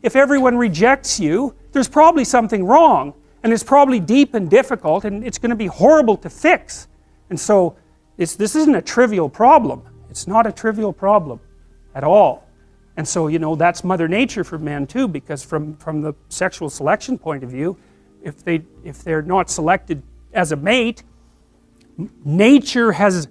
if everyone rejects you, there's probably something wrong, and it's probably deep and difficult, and it's going to be horrible to fix. And so this isn't a trivial problem. It's not a trivial problem at all. And so, you know, that's Mother Nature for men too, because from the sexual selection point of view, if they're not selected as a mate, nature has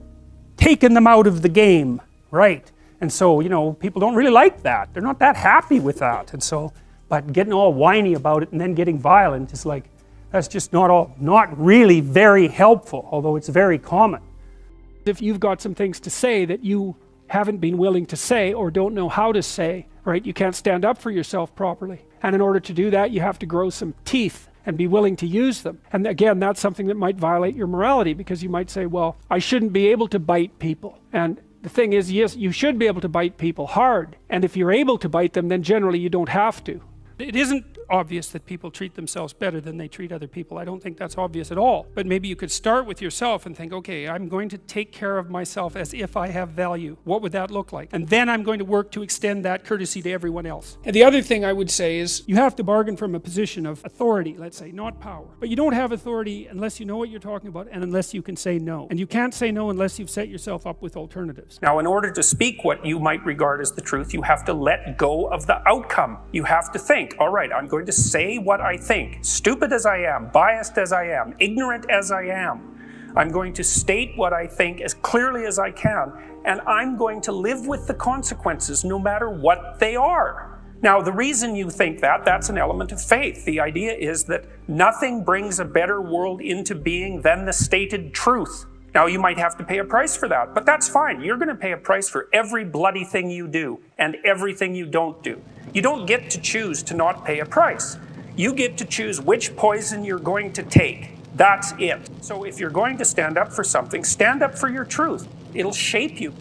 taken them out of the game, right? And so, you know, people don't really like that. They're not that happy with that. And so, but getting all whiny about it and then getting violent is like, that's just not really very helpful, although it's very common. If you've got some things to say that you haven't been willing to say or don't know how to say, right? You can't stand up for yourself properly. And in order to do that, you have to grow some teeth and be willing to use them. And again, that's something that might violate your morality, because you might say, well, I shouldn't be able to bite people. And the thing is, yes, you should be able to bite people hard. And if you're able to bite them, then generally you don't have to. It isn't obvious that people treat themselves better than they treat other people. I don't think that's obvious at all. But maybe you could start with yourself and think, okay, I'm going to take care of myself as if I have value. What would that look like? And then I'm going to work to extend that courtesy to everyone else. And the other thing I would say is, you have to bargain from a position of authority, let's say, not power. But you don't have authority unless you know what you're talking about and unless you can say no. And you can't say no unless you've set yourself up with alternatives. Now, in order to speak what you might regard as the truth, you have to let go of the outcome. You have to think, all right, I'm going to say what I think, stupid as I am, biased as I am, ignorant as I am. I'm going to state what I think as clearly as I can, and I'm going to live with the consequences no matter what they are. Now, the reason you think that, that's an element of faith. The idea is that nothing brings a better world into being than the stated truth. Now, you might have to pay a price for that, but that's fine. You're going to pay a price for every bloody thing you do and everything you don't do. You don't get to choose to not pay a price. You get to choose which poison you're going to take. That's it. So if you're going to stand up for something, stand up for your truth. It'll shape you.